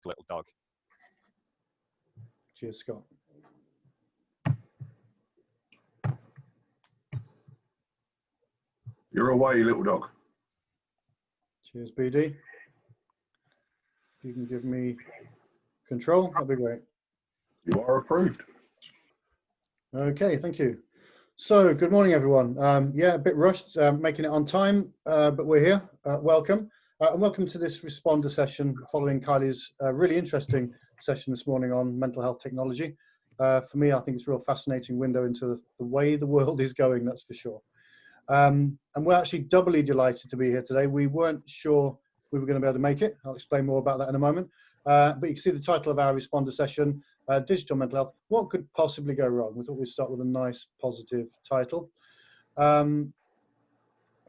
little dog. Cheers, Scott. You're away, little dog. Cheers, BD. If you can give me control, that'd be great. You are approved. Okay, thank you. So, good morning, everyone. Yeah, a bit rushed, making it on time, but we're here. Welcome. And welcome to this responder session following Kylie's really interesting session this morning on mental health technology. For me, I think it's a real fascinating window into the way the world is going, that's for sure. And we're actually doubly delighted to be here today. We weren't sure we were going to be able to make it. I'll explain more about that in a moment. But you can see the title of our responder session, Digital Mental Health. What could possibly go wrong? We thought we'd start with a nice, positive title. If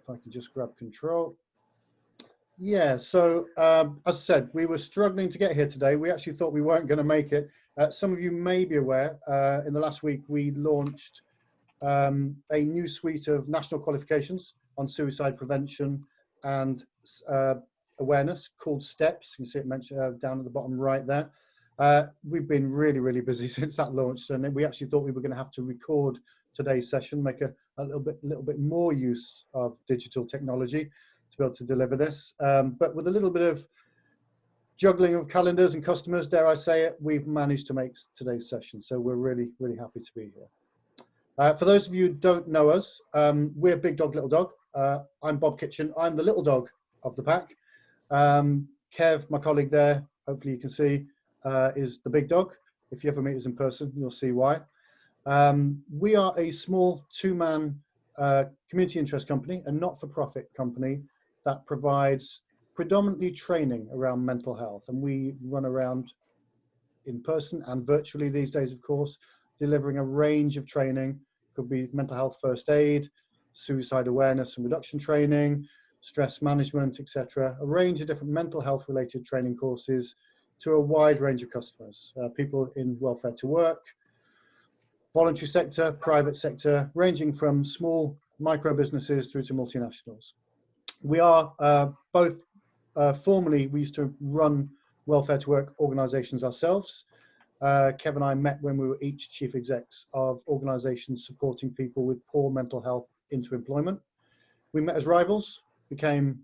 I can just grab control. Yeah, so as I said, we were struggling to get here today. We actually thought we weren't going to make it. Some of you may be aware, in the last week, we launched a new suite of national qualifications on suicide prevention and awareness called STEPS. You can see it mentioned down at the bottom right there. We've been really, really busy since that launched, and we actually thought we were going to have to record today's session, make a little bit more use of digital technology to be able to deliver this. But with a little bit of juggling of calendars and customers, dare I say it, we've managed to make today's session. So we're really, really happy to be here. For those of you who don't know us, we're Big Dog, Little Dog. I'm Bob Kitchen. I'm the little dog of the pack. Kev, my colleague there, hopefully you can see, is the big dog. If you ever meet us in person, you'll see why. We are a small two-man community interest company, a not-for-profit company that provides predominantly training around mental health. And we run around in person and virtually these days, of course, delivering a range of training. Could be mental health first aid, suicide awareness and reduction training, stress management, etc. A range of different mental health related training courses to a wide range of customers, people in welfare to work, voluntary sector, private sector, ranging from small micro businesses through to multinationals. We are both, formerly we used to run welfare to work organizations ourselves. Kev and I met when we were each chief execs of organizations supporting people with poor mental health into employment. We met as rivals, became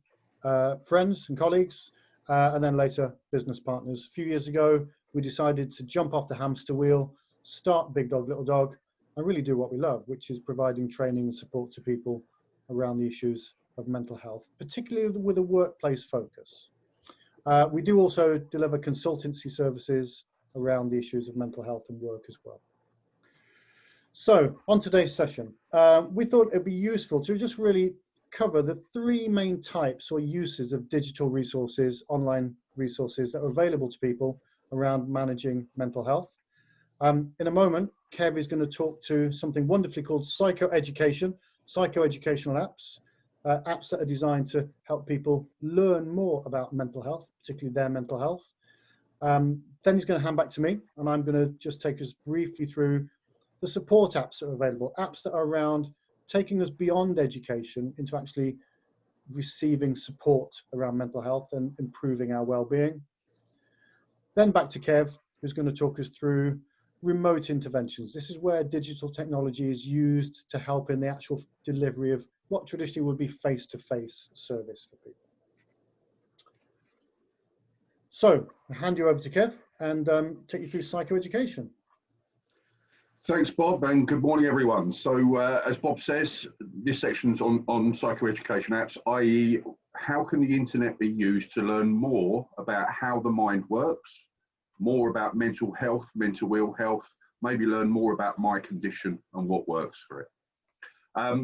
friends and colleagues, and then later business partners. A few years ago, we decided to jump off the hamster wheel, start Big Dog, Little Dog, and really do what we love, which is providing training and support to people around the issues of mental health, particularly with a workplace focus. We do also deliver consultancy services around the issues of mental health and work as well. So on today's session, we thought it'd be useful to just really cover the three main types or uses of digital resources, online resources that are available to people around managing mental health. In a moment, Kev is going to talk to something wonderfully called psychoeducational apps, apps that are designed to help people learn more about mental health, particularly their mental health. Then he's going to hand back to me, and I'm going to just take us briefly through the support apps that are available, apps that are around taking us beyond education into actually receiving support around mental health and improving our well-being. Then back to Kev, who's going to talk us through remote interventions. This is where digital technology is used to help in the actual delivery of what traditionally would be face-to-face service for people. So I'll hand you over to Kev and take you through psychoeducation. Thanks, Bob, and good morning, everyone. So as Bob says, this section's on psychoeducation apps, i.e. how can the internet be used to learn more about how the mind works, more about mental health, mental ill health, maybe learn more about my condition and what works for it.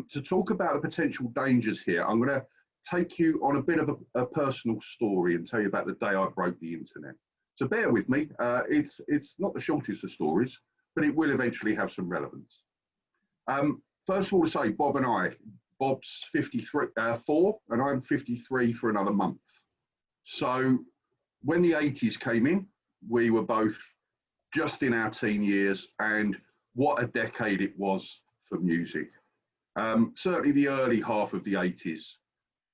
To talk about the potential dangers here, I'm going to take you on a bit of a personal story and tell you about the day I broke the internet. So bear with me, it's not the shortest of stories, but it will eventually have some relevance. First of all to say, Bob and I, Bob's 4 and I'm 53 for another month. So when the 80s came in, we were both just in our teen years, and what a decade it was for music. Certainly the early half of the 80s,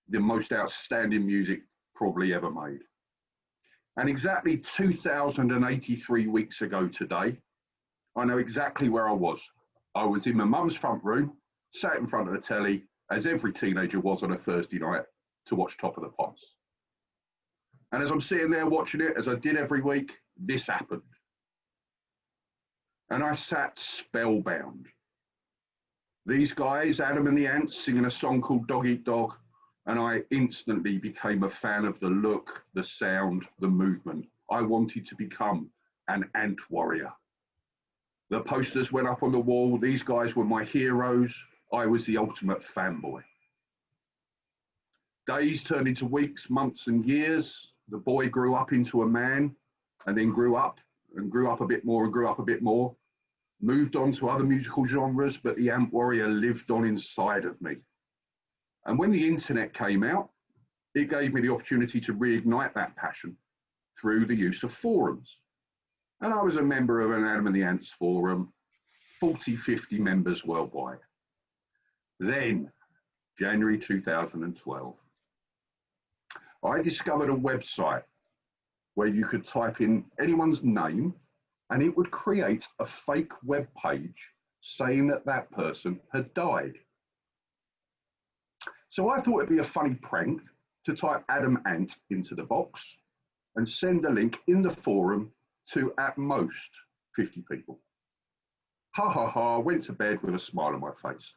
the most outstanding music probably ever made. And exactly 2,083 weeks ago today, I know exactly where I was. I was in my mum's front room, sat in front of the telly, as every teenager was on a Thursday night, to watch Top of the Pops. And as I'm sitting there watching it, as I did every week, this happened. And I sat spellbound. These guys, Adam and the Ants, singing a song called Dog Eat Dog, and I instantly became a fan of the look, the sound, the movement. I wanted to become an ant warrior. The posters went up on the wall. These guys were my heroes. I was the ultimate fanboy. Days turned into weeks, months, and years. The boy grew up into a man, and then grew up a bit more, and grew up a bit more. Moved on to other musical genres, but the ant warrior lived on inside of me. And when the internet came out, it gave me the opportunity to reignite that passion through the use of forums. And I was a member of an Adam and the Ants forum, 40, 50 members worldwide. Then, January 2012, I discovered a website where you could type in anyone's name and it would create a fake web page saying that that person had died. So I thought it'd be a funny prank to type Adam Ant into the box and send a link in the forum to at most 50 people. Ha ha ha, went to bed with a smile on my face.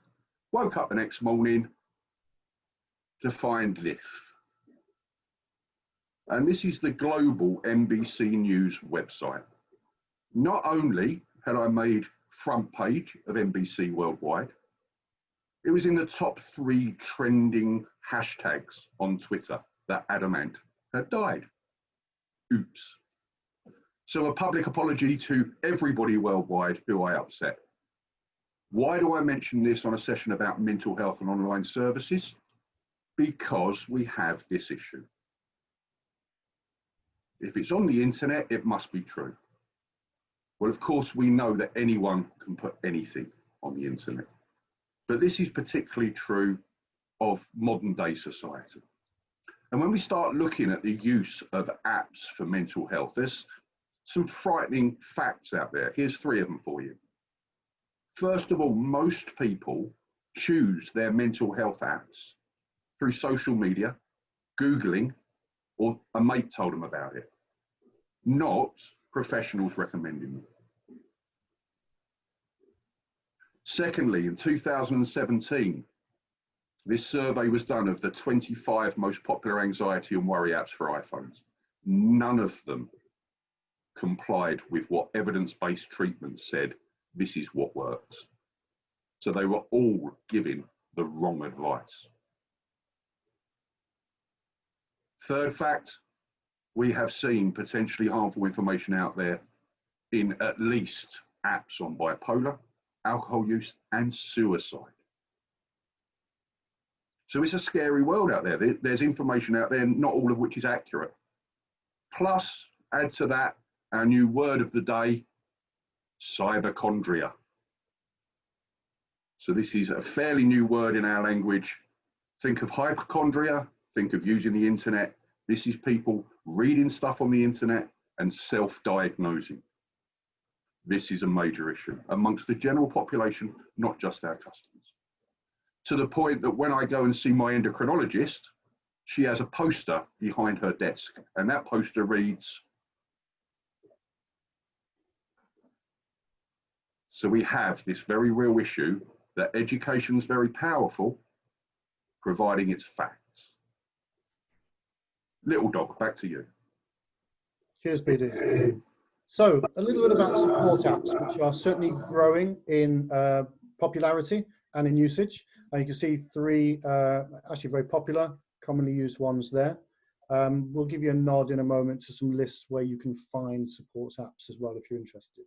Woke up the next morning to find this. And this is the global NBC News website. Not only had I made front page of NBC worldwide, it was in the top 3 trending hashtags on Twitter that Adam Ant had died. Oops. So a public apology to everybody worldwide who I upset. Why do I mention this on a session about mental health and online services? Because we have this issue. If it's on the internet, it must be true. Well, of course, we know that anyone can put anything on the internet. But this is particularly true of modern day society. And when we start looking at the use of apps for mental health, there's some frightening facts out there. Here's 3 of them for you. First of all, most people choose their mental health apps through social media, Googling, or a mate told them about it, not professionals recommending them. Secondly, in 2017, this survey was done of the 25 most popular anxiety and worry apps for iPhones. None of them complied with what evidence-based treatment said, this is what works. So they were all giving the wrong advice. Third fact, we have seen potentially harmful information out there in at least apps on bipolar, alcohol use, and suicide. So it's a scary world out there. There's information out there, not all of which is accurate. Plus, add to that our new word of the day, cyberchondria. So this is a fairly new word in our language. Think of hypochondria, think of using the internet. This is people reading stuff on the internet and self-diagnosing. This is a major issue amongst the general population, not just our customers. To the point that when I go and see my endocrinologist, she has a poster behind her desk, and that poster reads, so we have this very real issue that education is very powerful, providing its facts. Little dog, back to you. Cheers, PD. So a little bit about support apps, which are certainly growing in popularity and in usage. And you can see 3 actually very popular, commonly used ones there. We'll give you a nod in a moment to some lists where you can find support apps as well if you're interested.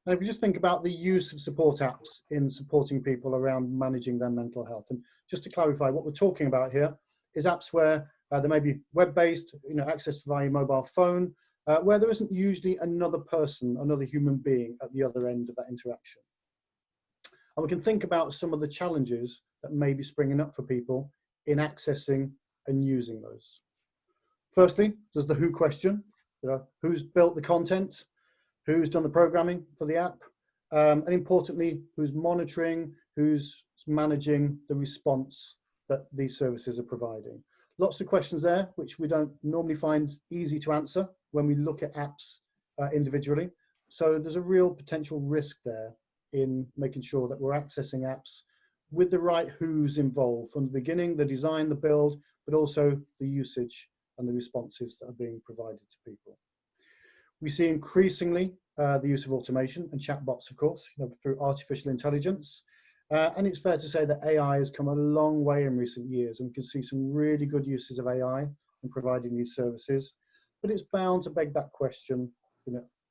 And if we just think about the use of support apps in supporting people around managing their mental health, and just to clarify, what we're talking about here is apps where there may be web-based, access via mobile phone, where there isn't usually another person, another human being at the other end of that interaction. And we can think about some of the challenges that may be springing up for people in accessing and using those. Firstly, there's the who question. You know, who's built the content, who's done the programming for the app, and importantly, who's monitoring, who's managing the response that these services are providing. Lots of questions there, which we don't normally find easy to answer when we look at apps individually. So there's a real potential risk there in making sure that we're accessing apps with the right who's involved from the beginning, the design, the build, but also the usage and the responses that are being provided to people. We see increasingly the use of automation and chatbots, of course, through artificial intelligence. And it's fair to say that AI has come a long way in recent years, and we can see some really good uses of AI in providing these services. But it's bound to beg that question,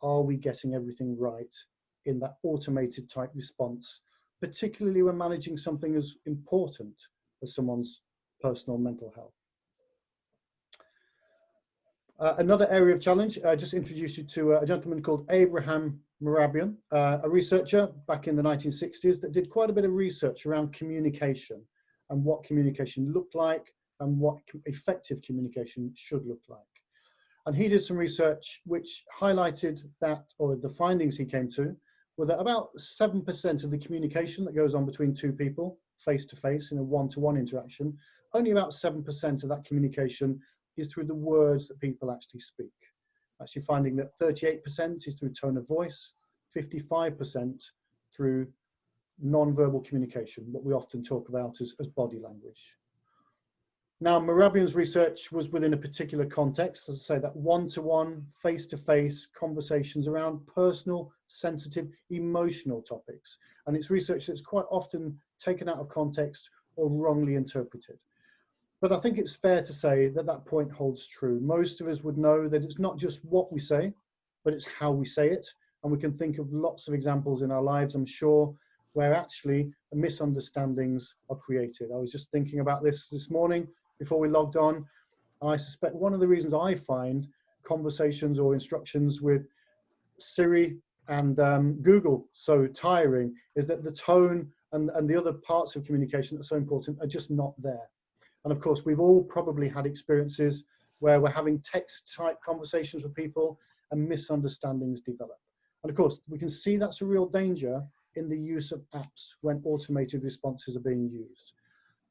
are we getting everything right in that automated type response, particularly when managing something as important as someone's personal mental health? Another area of challenge, I just introduced you to a gentleman called Abraham Mehrabian, a researcher back in the 1960s that did quite a bit of research around communication and what communication looked like and what effective communication should look like. And he did some research which highlighted that, or the findings he came to, were that about 7% of the communication that goes on between two people, face-to-face in a one-to-one interaction, only about 7% of that communication is through the words that people actually speak. Actually finding that 38% is through tone of voice, 55% through non-verbal communication, what we often talk about as body language. Now, Mehrabian's research was within a particular context, as I say, that one-to-one, face-to-face conversations around personal, sensitive, emotional topics. And it's research that's quite often taken out of context or wrongly interpreted. But I think it's fair to say that that point holds true. Most of us would know that it's not just what we say, but it's how we say it. And we can think of lots of examples in our lives, I'm sure, where actually misunderstandings are created. I was just thinking about this morning before we logged on. I suspect one of the reasons I find conversations or instructions with Siri and Google so tiring is that the tone and the other parts of communication that are so important are just not there. And of course, we've all probably had experiences where we're having text type conversations with people and misunderstandings develop. And of course, we can see that's a real danger in the use of apps when automated responses are being used.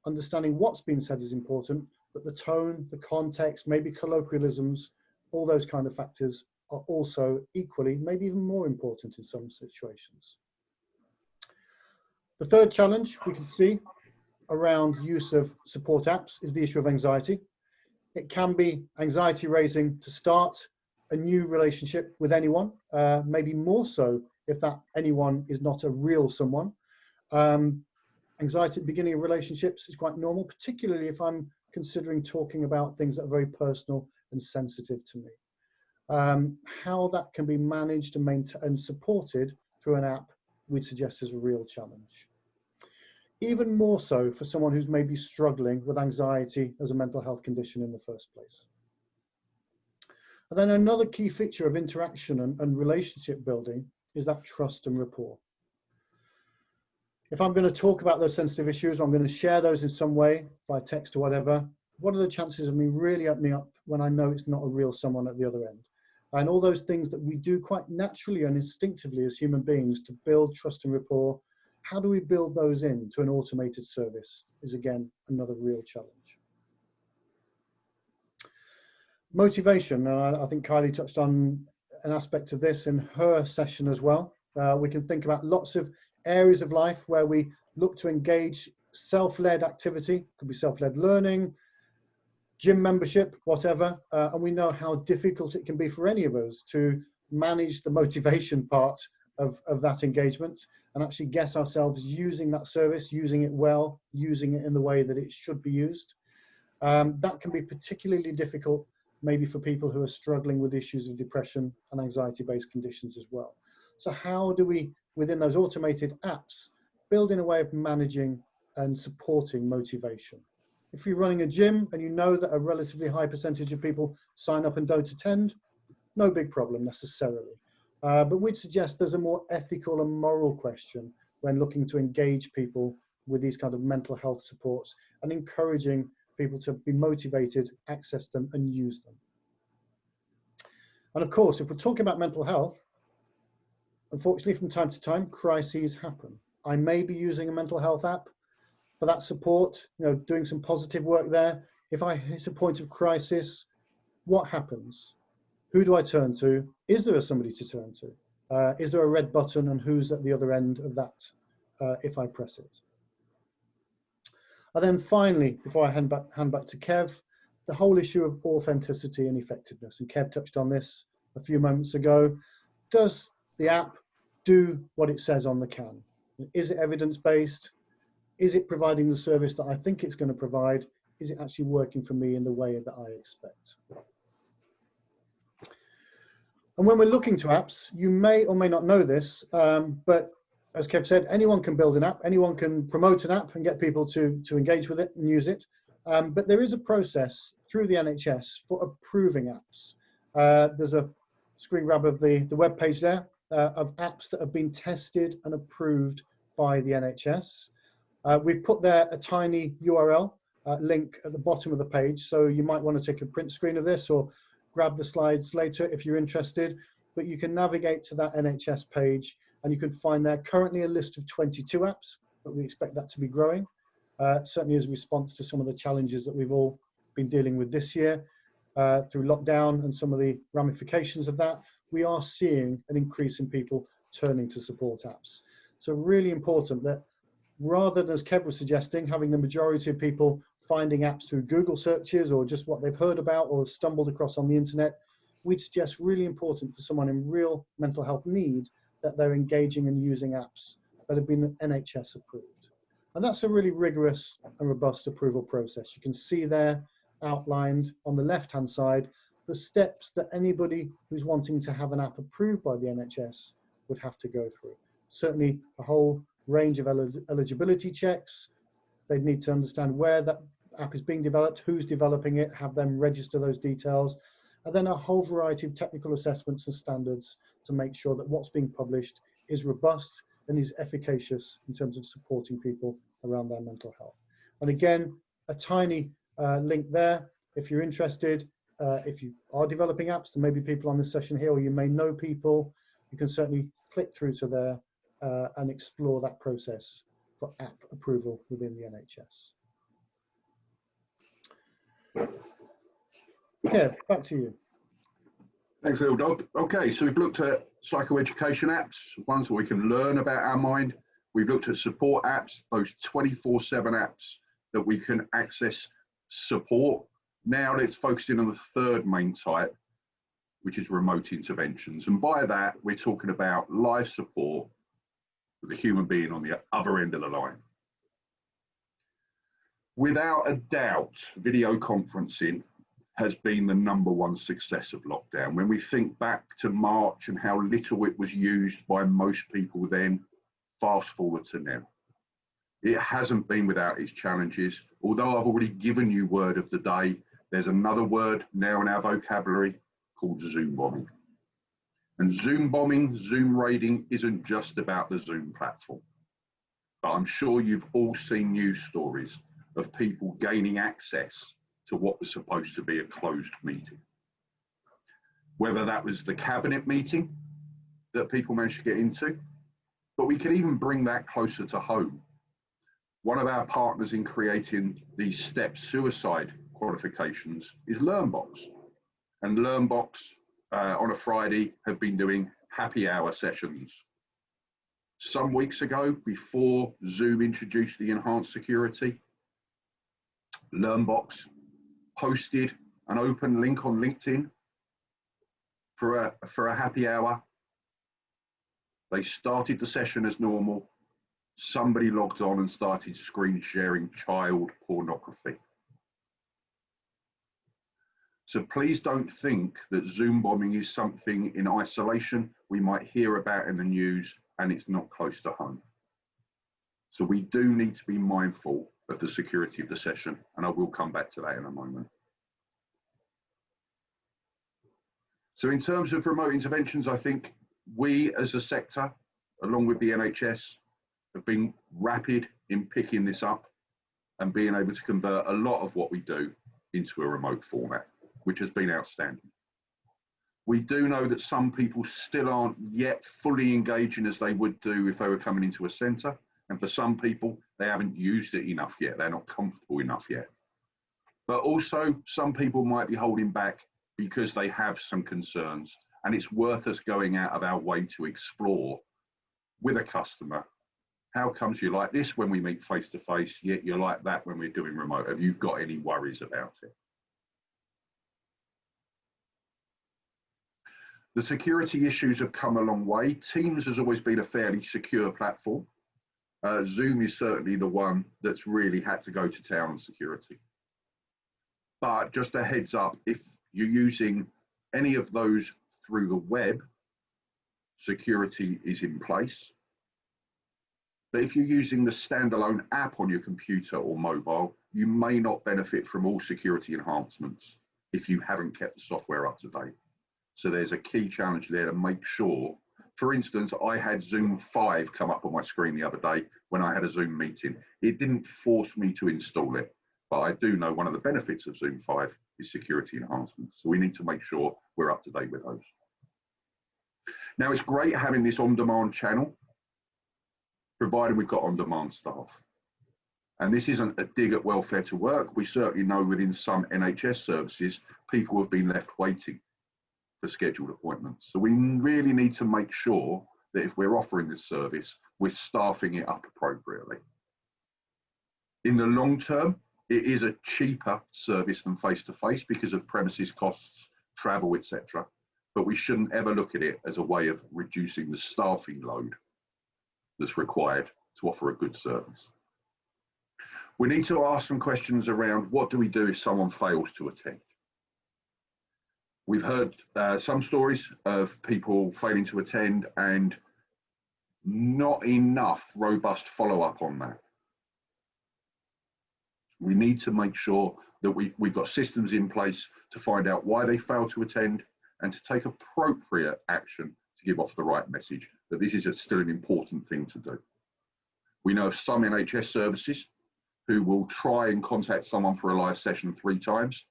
Understanding what's being said is important, but the tone, the context, maybe colloquialisms, all those kind of factors are also equally, maybe even more important in some situations. The third challenge we can see around use of support apps is the issue of anxiety. It can be anxiety raising to start a new relationship with anyone, maybe more so if that anyone is not a real someone. Anxiety at the beginning of relationships is quite normal, particularly if I'm considering talking about things that are very personal and sensitive to me. How that can be managed and supported through an app, we'd suggest is a real challenge. Even more so for someone who's maybe struggling with anxiety as a mental health condition in the first place. And then another key feature of interaction and relationship building is that trust and rapport. If I'm going to talk about those sensitive issues, or I'm going to share those in some way, via text or whatever, what are the chances of me really opening up when I know it's not a real someone at the other end? And all those things that we do quite naturally and instinctively as human beings to build trust and rapport, how do we build those into an automated service is again another real challenge. Motivation, I think Kylie touched on an aspect of this in her session as well. We can think about lots of areas of life where we look to engage self-led activity, could be self-led learning, gym membership, whatever, and we know how difficult it can be for any of us to manage the motivation part of that engagement and actually get ourselves using that service, using it well, using it in the way that it should be used. That can be particularly difficult maybe for people who are struggling with issues of depression and anxiety-based conditions as well. So how do we, within those automated apps, build in a way of managing and supporting motivation? If you're running a gym and you know that a relatively high percentage of people sign up and don't attend, no big problem necessarily. But we'd suggest there's a more ethical and moral question when looking to engage people with these kind of mental health supports and encouraging people to be motivated, access them and use them. And of course, if we're talking about mental health, unfortunately, from time to time, crises happen. I may be using a mental health app for that support, doing some positive work there. If I hit a point of crisis, what happens? Who do I turn to? Is there somebody to turn to? Is there a red button, and who's at the other end of that if I press it? And then finally, before I hand back to Kev, the whole issue of authenticity and effectiveness. And Kev touched on this a few moments ago. Does the app do what it says on the can? Is it evidence-based? Is it providing the service that I think it's going to provide? Is it actually working for me in the way that I expect? And when we're looking to apps, you may or may not know this, but as Kev said, anyone can build an app, anyone can promote an app and get people to engage with it and use it. But there is a process through the NHS for approving apps. There's a screen grab of the web page there of apps that have been tested and approved by the NHS. We've put there a tiny URL link at the bottom of the page, so you might want to take a print screen of this or grab the slides later if you're interested, but you can navigate to that NHS page and you can find there currently a list of 22 apps, but we expect that to be growing, certainly as a response to some of the challenges that we've all been dealing with this year through lockdown and some of the ramifications of that. We are seeing an increase in people turning to support apps. So really important that rather than, as Kev was suggesting, having the majority of people finding apps through Google searches or just what they've heard about or stumbled across on the internet, we'd suggest really important for someone in real mental health need that they're engaging and using apps that have been NHS approved. And that's a really rigorous and robust approval process. You can see there outlined on the left-hand side the steps that anybody who's wanting to have an app approved by the NHS would have to go through. Certainly a whole range of eligibility checks. They'd need to understand where that app is being developed, who's developing it, have them register those details, and then a whole variety of technical assessments and standards to make sure that what's being published is robust and is efficacious in terms of supporting people around their mental health. And again, a tiny link there if you're interested. If you are developing apps, there may be people on this session here, or you may know people, you can certainly click through to there and explore that process for app approval within the NHS. Kev, back to you. Thanks, little dog. Okay, so we've looked at psychoeducation apps, ones where we can learn about our mind. We've looked at support apps, those 24/7 apps that we can access support. Now let's focus in on the third main type, which is remote interventions. And by that, we're talking about live support with a human being on the other end of the line. Without a doubt, video conferencing has been the #1 success of lockdown. When we think back to March and how little it was used by most people then, fast forward to now. It hasn't been without its challenges. Although I've already given you word of the day, there's another word now in our vocabulary called Zoom bombing. And Zoom bombing, Zoom raiding isn't just about the Zoom platform. But I'm sure you've all seen news stories of people gaining access to what was supposed to be a closed meeting. Whether that was the cabinet meeting that people managed to get into, but we can even bring that closer to home. One of our partners in creating these STEP suicide qualifications is LearnBox. And LearnBox on a Friday have been doing happy hour sessions. Some weeks ago, before Zoom introduced the enhanced security, LearnBox posted an open link on LinkedIn for a happy hour. They started the session as normal. Somebody logged on and started screen sharing child pornography. So please don't think that Zoom bombing is something in isolation we might hear about in the news and it's not close to home. So we do need to be mindful of the security of the session, and I will come back to that in a moment. So in terms of remote interventions, I think we as a sector, along with the NHS, have been rapid in picking this up and being able to convert a lot of what we do into a remote format, which has been outstanding. We do know that some people still aren't yet fully engaging as they would do if they were coming into a centre. And for some people, they haven't used it enough yet. They're not comfortable enough yet. But also, some people might be holding back because they have some concerns. And it's worth us going out of our way to explore with a customer, how comes you like this when we meet face to face, yet you're like that when we're doing remote? Have you got any worries about it? The security issues have come a long way. Teams has always been a fairly secure platform. Zoom is certainly the one that's really had to go to town on security. But just a heads up, if you're using any of those through the web, security is in place. But if you're using the standalone app on your computer or mobile, you may not benefit from all security enhancements if you haven't kept the software up to date. So there's a key challenge there to make sure. For instance, I had Zoom 5 come up on my screen the other day when I had a Zoom meeting. It didn't force me to install it, but I do know one of the benefits of Zoom 5 is security enhancements. So we need to make sure we're up to date with those. Now, it's great having this on-demand channel, provided we've got on-demand staff. And this isn't a dig at welfare to work. We certainly know within some NHS services, people have been left waiting for scheduled appointments. So we really need to make sure that if we're offering this service, we're staffing it up appropriately. In the long term, it is a cheaper service than face-to-face because of premises costs, travel, etc. But we shouldn't ever look at it as a way of reducing the staffing load that's required to offer a good service. We need to ask some questions around what do we do if someone fails to attend? We've heard some stories of people failing to attend and not enough robust follow-up on that. We need to make sure that we've got systems in place to find out why they failed to attend and to take appropriate action to give off the right message that this is still an important thing to do. We know of some NHS services who will try and contact someone for a live session 3 times,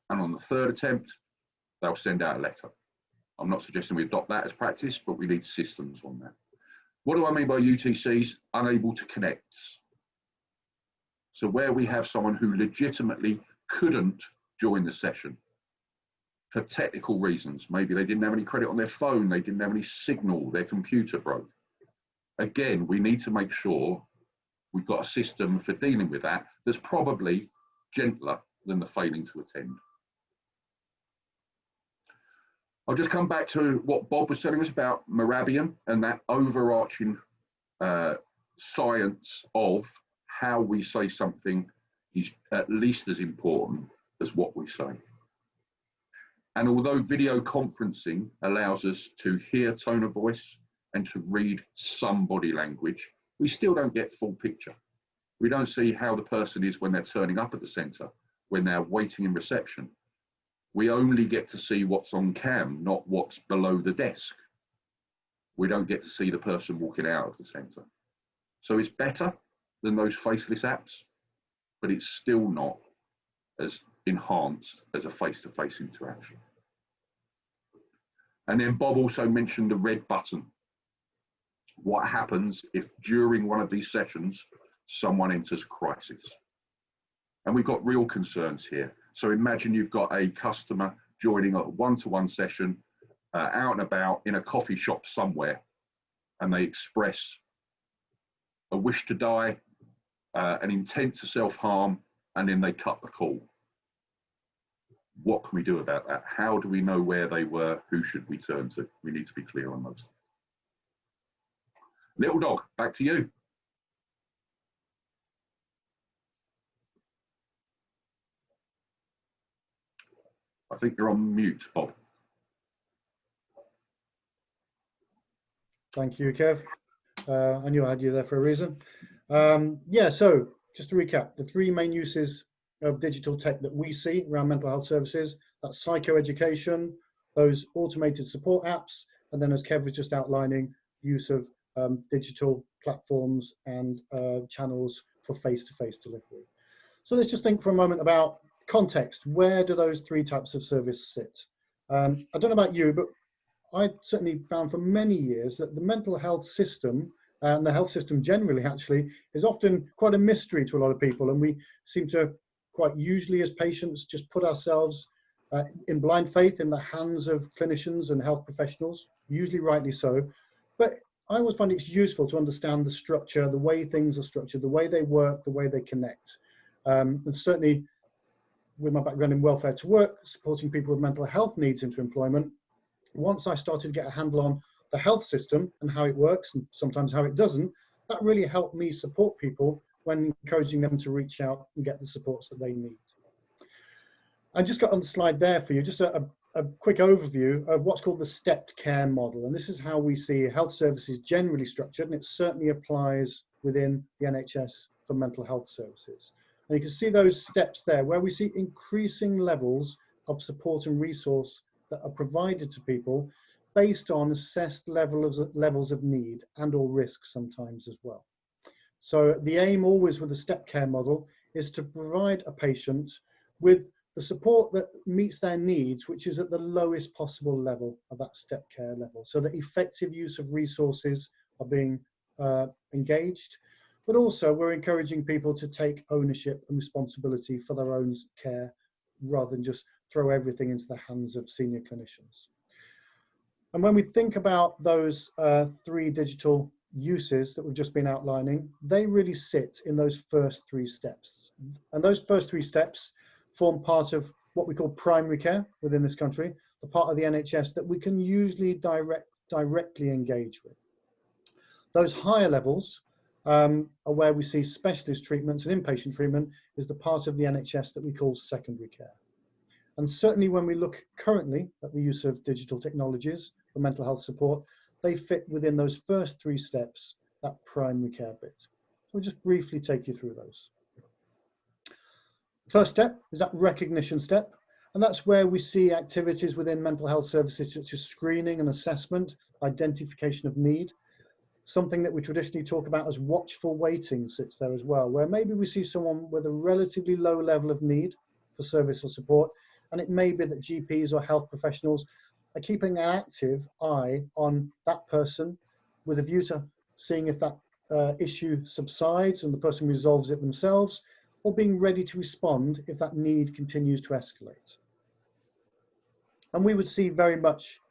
and on the 3rd attempt, they'll send out a letter. I'm not suggesting we adopt that as practice, but we need systems on that. What do I mean by UTCs? Unable to connect. So where we have someone who legitimately couldn't join the session for technical reasons, maybe they didn't have any credit on their phone, they didn't have any signal, their computer broke. Again, we need to make sure we've got a system for dealing with that that's probably gentler than the failing to attend. I'll just come back to what Bob was telling us about Morabian and that overarching science of how we say something is at least as important as what we say. And although video conferencing allows us to hear tone of voice and to read some body language, we still don't get full picture. We don't see how the person is when they're turning up at the centre, when they're waiting in reception. We only get to see what's on cam, not what's below the desk. We don't get to see the person walking out of the centre. So it's better than those faceless apps, but it's still not as enhanced as a face-to-face interaction. And then Bob also mentioned the red button. What happens if during one of these sessions, someone enters crisis? And we've got real concerns here. So imagine you've got a customer joining a one-to-one session out and about in a coffee shop somewhere, and they express a wish to die, an intent to self-harm, and then they cut the call. What can we do about that? How do we know where they were? Who should we turn to? We need to be clear on those things. Little dog, back to you. I think you're on mute, Bob. Thank you, Kev. I knew I had you there for a reason. Yeah, so just to recap, the 3 main uses of digital tech that we see around mental health services, that's psychoeducation, those automated support apps, and then as Kev was just outlining, use of digital platforms and channels for face-to-face delivery. So let's just think for a moment about context. Where do those 3 types of service sit? I don't know about you, but I certainly found for many years that the mental health system and the health system generally actually is often quite a mystery to a lot of people, and we seem to quite usually as patients just put ourselves in blind faith in the hands of clinicians and health professionals, usually rightly so. But I always find it's useful to understand the structure, the way things are structured, the way they work, the way they connect. And certainly with my background in welfare to work, supporting people with mental health needs into employment, once I started to get a handle on the health system and how it works and sometimes how it doesn't, that really helped me support people when encouraging them to reach out and get the supports that they need. I just got on the slide there for you, just a quick overview of what's called the stepped care model. And this is how we see health services generally structured, and it certainly applies within the NHS for mental health services. And you can see those steps there where we see increasing levels of support and resource that are provided to people based on assessed levels of need and or risk sometimes as well. So the aim always with the step care model is to provide a patient with the support that meets their needs, which is at the lowest possible level of that step care level, so that effective use of resources are being engaged, but also we're encouraging people to take ownership and responsibility for their own care rather than just throw everything into the hands of senior clinicians. And when we think about those 3 digital uses that we've just been outlining, they really sit in those first 3 steps. And those first 3 steps form part of what we call primary care within this country, the part of the NHS that we can usually directly engage with. Those higher levels are where we see specialist treatments and inpatient treatment is the part of the NHS that we call secondary care. And certainly when we look currently at the use of digital technologies for mental health support, they fit within those first 3 steps, that primary care bit. So we'll just briefly take you through those. First step is that recognition step, and that's where we see activities within mental health services such as screening and assessment, identification of need. Something that we traditionally talk about as watchful waiting sits there as well, where maybe we see someone with a relatively low level of need for service or support, and it may be that GPs or health professionals are keeping an active eye on that person with a view to seeing if that issue subsides and the person resolves it themselves, or being ready to respond if that need continues to escalate. And we would see very much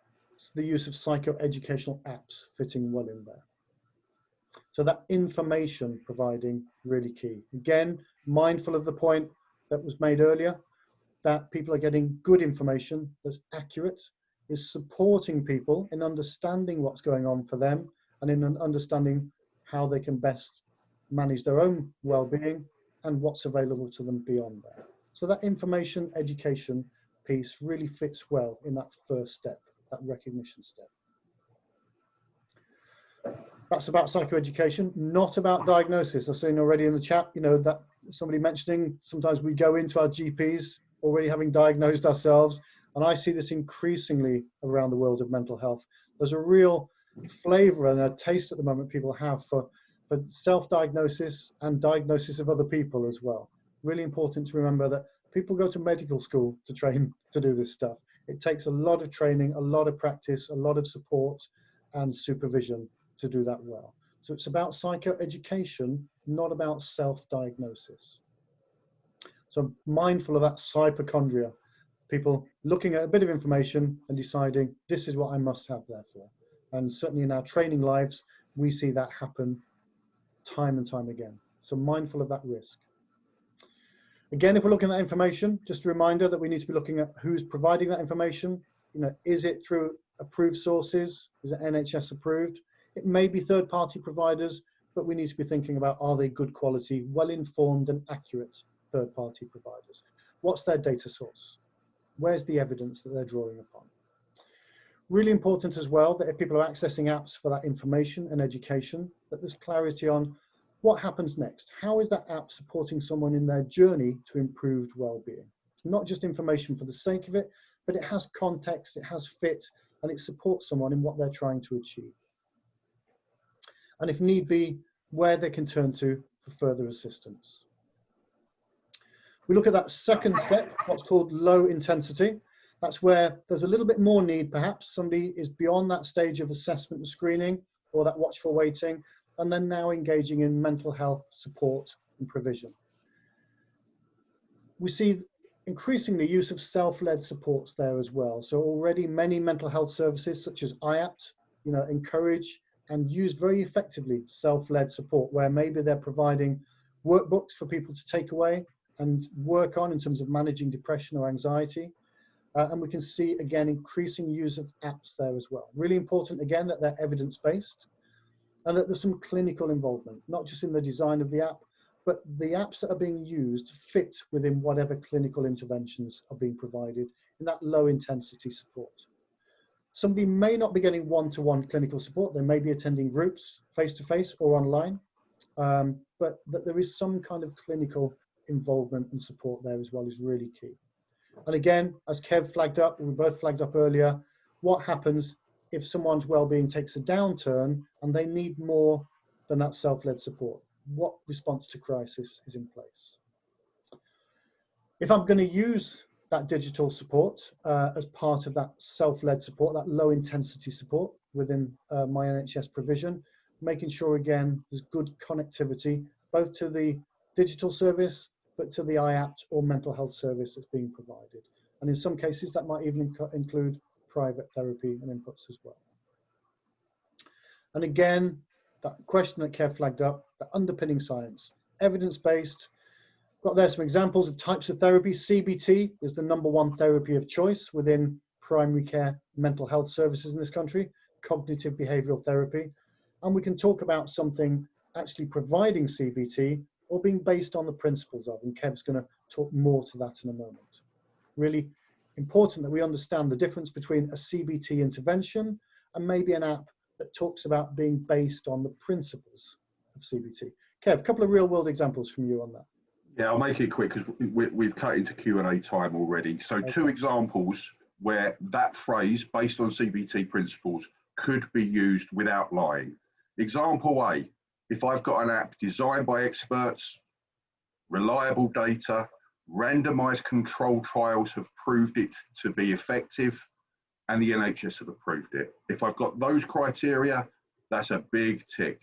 the use of psychoeducational apps fitting well in there. So that information providing really key. Again, mindful of the point that was made earlier, that people are getting good information that's accurate, is supporting people in understanding what's going on for them and in understanding how they can best manage their own well-being and what's available to them beyond that. So that information education piece really fits well in that first step, that recognition step. That's about psychoeducation, not about diagnosis. I've seen already in the chat, you know, that somebody mentioning sometimes we go into our GPs already having diagnosed ourselves, and I see this increasingly around the world of mental health. There's a real flavor and a taste at the moment people have for self-diagnosis and diagnosis of other people as well. Really important to remember that people go to medical school to train to do this stuff. It takes a lot of training, a lot of practice, a lot of support and supervision to do that well. So it's about psychoeducation, not about self-diagnosis. So mindful of that hypochondria, people looking at a bit of information and deciding this is what I must have therefore. And certainly in our training lives, we see that happen time and time again. So mindful of that risk. Again, if we're looking at that information, just a reminder that we need to be looking at who's providing that information. You know, is it through approved sources? Is it NHS approved? It may be third-party providers, but we need to be thinking about, are they good quality, well-informed and accurate third-party providers? What's their data source? Where's the evidence that they're drawing upon? Really important as well that if people are accessing apps for that information and education, that there's clarity on what happens next. How is that app supporting someone in their journey to improved well-being? It's not just information for the sake of it, but it has context, it has fit, and it supports someone in what they're trying to achieve. And if need be, where they can turn to for further assistance. We look at that second step, what's called low intensity. That's where there's a little bit more need, perhaps. Somebody is beyond that stage of assessment and screening or that watchful waiting, and then now engaging in mental health support and provision. We see increasingly use of self-led supports there as well. So already many mental health services such as IEP, encourage and use very effectively self-led support, where maybe they're providing workbooks for people to take away and work on in terms of managing depression or anxiety. And we can see, again, increasing use of apps there as well. Really important, again, that they're evidence-based and that there's some clinical involvement, not just in the design of the app, but the apps that are being used fit within whatever clinical interventions are being provided in that low-intensity support. Somebody may not be getting one-to-one clinical support. They may be attending groups, face-to-face or online, but that there is some kind of clinical involvement and support there as well is really key. And again, as Kev flagged up, we both flagged up earlier, what happens if someone's well-being takes a downturn and they need more than that self-led support? What response to crisis is in place? If I'm going to use that digital support as part of that self-led support, that low-intensity support within my NHS provision, making sure, again, there's good connectivity, both to the digital service, but to the IAPT or mental health service that's being provided. And in some cases, that might even include private therapy and inputs as well. And again, that question that Kev flagged up, the underpinning science, evidence-based. Got there some examples of types of therapy. CBT is the #1 therapy of choice within primary care mental health services in this country, cognitive behavioral therapy. And we can talk about something actually providing CBT or being based on the principles of, and Kev's going to talk more to that in a moment. Really important that we understand the difference between a CBT intervention and maybe an app that talks about being based on the principles of CBT. Kev, a couple of real world examples from you on that. Yeah, I'll make it quick because we've cut into Q&A time already. So okay. 2 examples where that phrase, based on CBT principles, could be used without lying. Example A, if I've got an app designed by experts, reliable data, randomized controlled trials have proved it to be effective, and the NHS have approved it. If I've got those criteria, that's a big tick.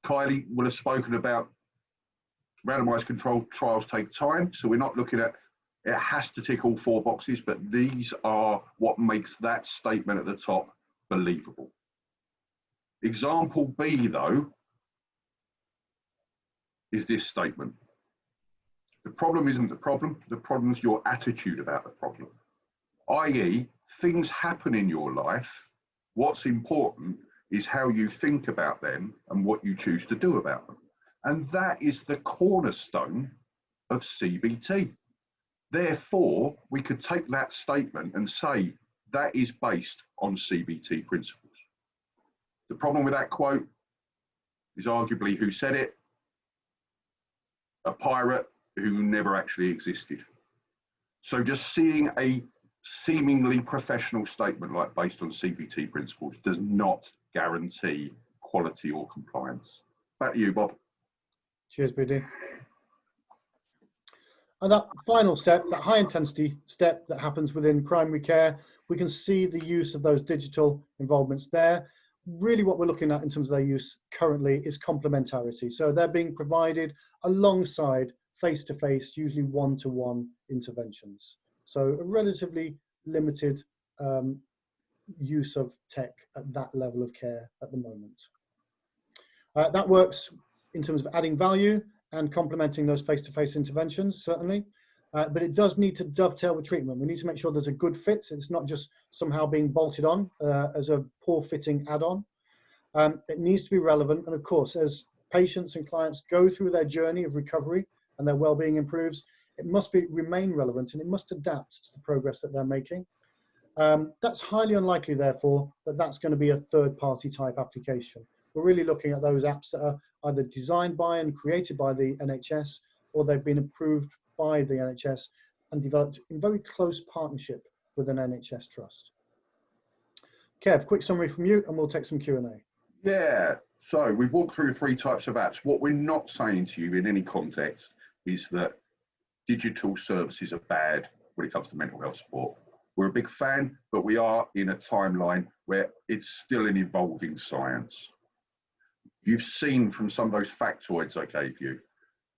Kylie will have spoken about randomized controlled trials take time, so we're not looking at, it has to tick all 4 boxes, but these are what makes that statement at the top believable. Example B, though, is this statement. The problem isn't the problem is your attitude about the problem. i.e., things happen in your life, what's important is how you think about them and what you choose to do about them. And that is the cornerstone of CBT. Therefore, we could take that statement and say that is based on CBT principles. The problem with that quote is arguably who said it, a pirate who never actually existed. So just seeing a seemingly professional statement like based on CBT principles does not guarantee quality or compliance. Back to you, Bob. Cheers, BD. And that final step, that high intensity step that happens within primary care, we can see the use of those digital involvements there. Really what we're looking at in terms of their use currently is complementarity. So they're being provided alongside face-to-face, usually one-to-one interventions. So a relatively limited use of tech at that level of care at the moment. That works in terms of adding value and complementing those face-to-face interventions, certainly. But it does need to dovetail with treatment. We need to make sure there's a good fit. It's not just somehow being bolted on as a poor fitting add-on. It needs to be relevant. And of course, as patients and clients go through their journey of recovery and their well-being improves, it must remain relevant and it must adapt to the progress that they're making. That's highly unlikely, therefore, that that's going to be a third-party type application. We're really looking at those apps that are either designed by and created by the NHS, or they've been approved by the NHS and developed in very close partnership with an NHS trust. Kev, quick summary from you and we'll take some Q&A. Yeah, so we've walked through 3 types of apps. What we're not saying to you in any context is that digital services are bad when it comes to mental health support. We're a big fan, but we are in a timeline where it's still an evolving science. You've seen from some of those factoids I gave you,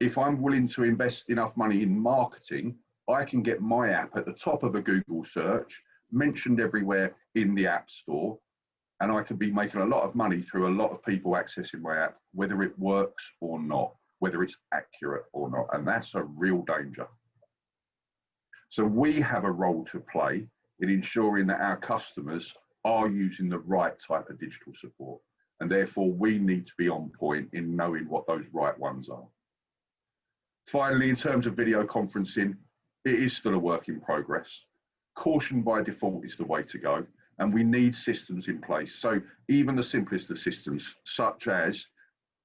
if I'm willing to invest enough money in marketing, I can get my app at the top of a Google search, mentioned everywhere in the App Store, and I could be making a lot of money through a lot of people accessing my app, whether it works or not, whether it's accurate or not, and that's a real danger. So we have a role to play in ensuring that our customers are using the right type of digital support, and therefore we need to be on point in knowing what those right ones are. Finally, in terms of video conferencing, it is still a work in progress. Caution by default is the way to go, and we need systems in place. So even the simplest of systems, such as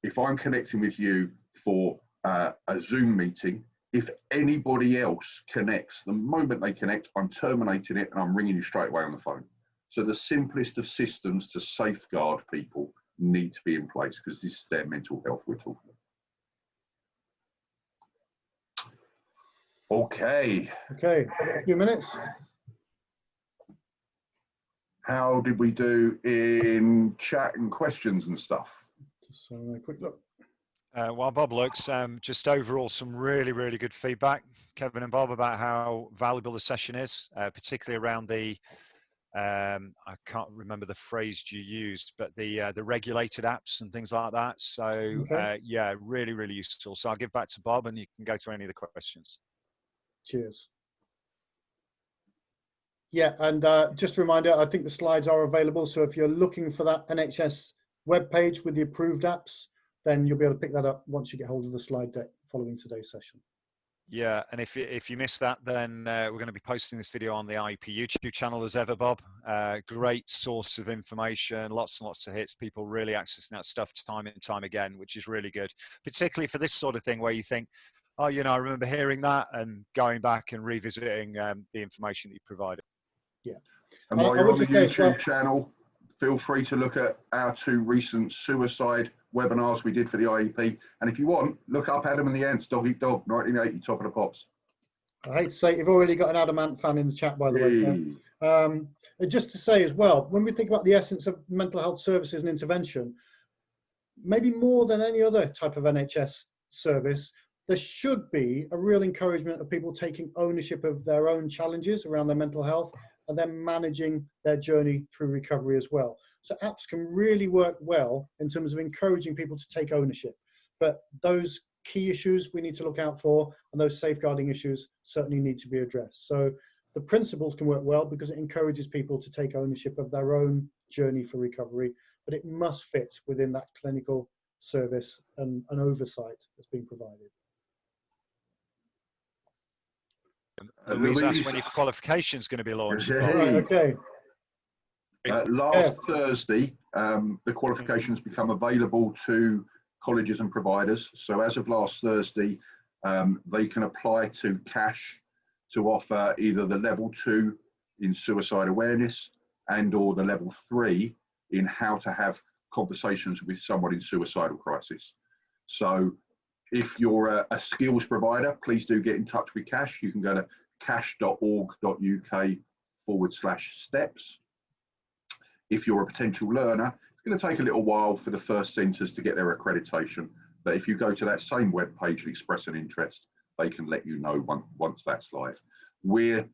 if I'm connecting with you for a Zoom meeting, if anybody else connects, the moment they connect, I'm terminating it and I'm ringing you straight away on the phone. So the simplest of systems to safeguard people need to be in place, because this is their mental health we're talking about. Okay. Okay, a few minutes. How did we do in chat and questions and stuff? Just a quick look. While Bob looks, just overall some really good feedback, Kevin and Bob, about how valuable the session is, particularly around the, I can't remember the phrase you used, but the regulated apps and things like that. So Okay. yeah, really useful. So I'll give back to Bob and you can go through any of the questions. Cheers. Yeah, and just a reminder, I think the slides are available. So if you're looking for that NHS webpage with the approved apps, then you'll be able to pick that up once you get hold of the slide deck following today's session. Yeah, and if you missed that, then we're going to be posting this video on the IEP YouTube channel as ever, Bob. Great source of information, lots and lots of hits, people really accessing that stuff time and time again, which is really good, particularly for this sort of thing where you think, oh, you know, I remember hearing that, and going back and revisiting the information that you provided. Yeah. And while you're on the YouTube channel, feel free to look at our 2 recent suicide webinars we did for the IEP. And if you want, look up Adam and the Ants, Dog Eat Dog, 1980, Top of the Pops. I hate to say, you've already got an Adam Ant fan in the chat, by the way. Just to say as well, when we think about the essence of mental health services and intervention, maybe more than any other type of NHS service, there should be a real encouragement of people taking ownership of their own challenges around their mental health and then managing their journey through recovery as well. So apps can really work well in terms of encouraging people to take ownership. But those key issues we need to look out for, and those safeguarding issues certainly need to be addressed. So the principles can work well because it encourages people to take ownership of their own journey for recovery, but it must fit within that clinical service and oversight that's being provided. Louise asked when your qualification is going to be launched. Right, okay. Last Thursday, the qualifications become available to colleges and providers. So as of last Thursday, they can apply to CASH to offer either the level 2 in suicide awareness and or the level 3 in how to have conversations with someone in suicidal crisis. So if you're a skills provider, please do get in touch with CASH. You can go to cash.org.uk/steps. If you're a potential learner, it's going to take a little while for the first centres to get their accreditation. But if you go to that same web page and express an interest, they can let you know once that's live. We're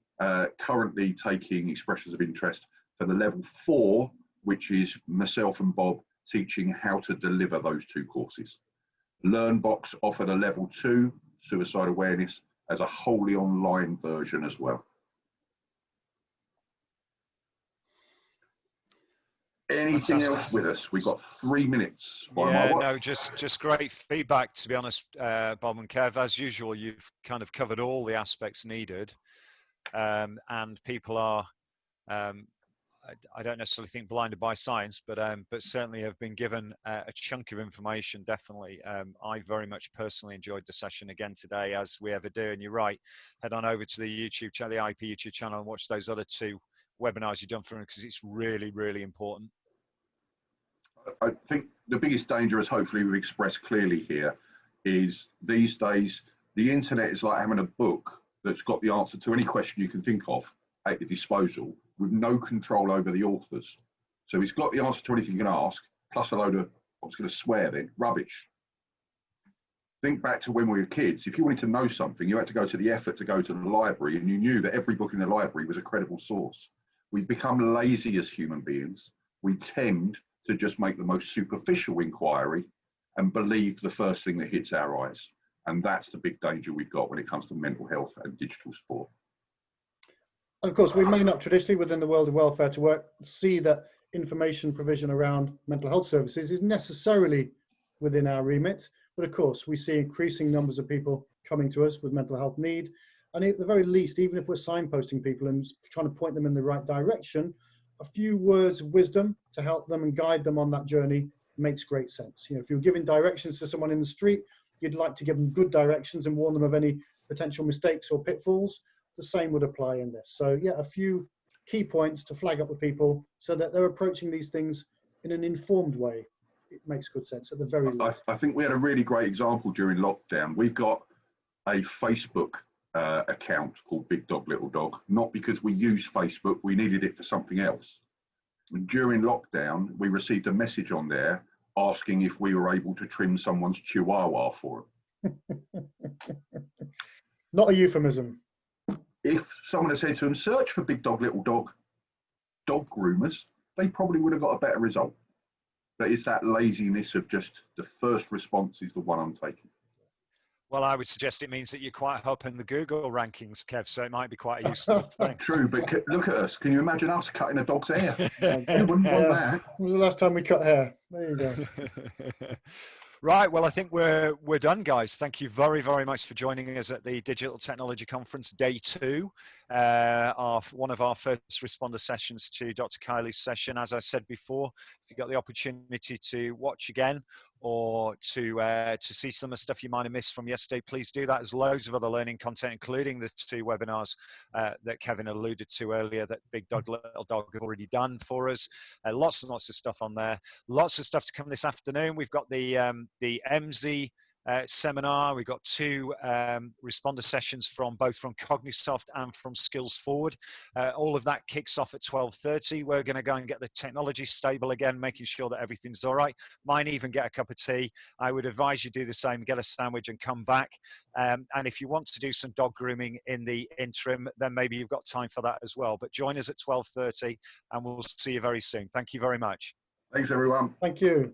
currently taking expressions of interest for the level 4, which is myself and Bob teaching how to deliver those 2 courses. LearnBox offer the level 2 suicide awareness as a wholly online version as well. Anything else with us? We've got 3 minutes. Yeah, no, just great feedback, to be honest, Bob and Kev. As usual, you've kind of covered all the aspects needed, and people are, I don't necessarily think blinded by science, but certainly have been given a chunk of information, definitely. I very much personally enjoyed the session again today, as we ever do, and you're right, head on over to the YouTube channel, the IP YouTube channel, and watch those other 2 webinars you've done for them, because it's really important. I think the biggest danger, as hopefully we've expressed clearly here, is these days the internet is like having a book that's got the answer to any question you can think of at your disposal with no control over the authors. So it's got the answer to anything you can ask, plus a load of, I was going to swear then, rubbish. Think back to when we were kids. If you wanted to know something, you had to go to the effort to go to the library, and you knew that every book in the library was a credible source. We've become lazy as human beings. We tend to just make the most superficial inquiry and believe the first thing that hits our eyes. And that's the big danger we've got when it comes to mental health and digital support. And of course, we may not traditionally within the world of welfare to work see that information provision around mental health services is necessarily within our remit. But of course, we see increasing numbers of people coming to us with mental health need. And at the very least, even if we're signposting people and trying to point them in the right direction, a few words of wisdom to help them and guide them on that journey makes great sense. You know, if you're giving directions to someone in the street, you'd like to give them good directions and warn them of any potential mistakes or pitfalls. The same would apply in this. So yeah, a few key points to flag up with people so that they're approaching these things in an informed way. It makes good sense at the very least. I think we had a really great example during lockdown. We've got a Facebook account called Big Dog Little Dog, not because we use Facebook, we needed it for something else. And during lockdown, we received a message on there asking if we were able to trim someone's chihuahua for them. Not a euphemism. If someone had said to them, search for Big Dog Little Dog, dog groomers, they probably would have got a better result. But it's that laziness of just the first response is the one I'm taking. Well, I would suggest it means that you're quite up in the Google rankings, Kev, so it might be quite a useful thing. True, but look at us. Can you imagine us cutting a dog's hair? Who wouldn't want that? When was the last time we cut hair? There you go. Right, well, I think we're done, guys. Thank you very, very much for joining us at the Digital Technology Conference, Day 2, one of our first responder sessions to Dr. Kiley's session. As I said before, if you got the opportunity to watch again or to see some of the stuff you might have missed from yesterday, please do that. There's loads of other learning content, including the 2 webinars that Kevin alluded to earlier that Big Dog Little Dog have already done for us. Lots and lots of stuff on there. Lots of stuff to come this afternoon. We've got the MZ seminar. We've got 2 responder sessions from both from CogniSoft and from Skills Forward. All of that kicks off at 12:30. We're going to go and get the technology stable again, making sure that everything's all right. Might even get a cup of tea. I would advise you do the same, get a sandwich and come back. And if you want to do some dog grooming in the interim, then maybe you've got time for that as well. But join us at 12:30 and we'll see you very soon. Thank you very much. Thanks, everyone. Thank you.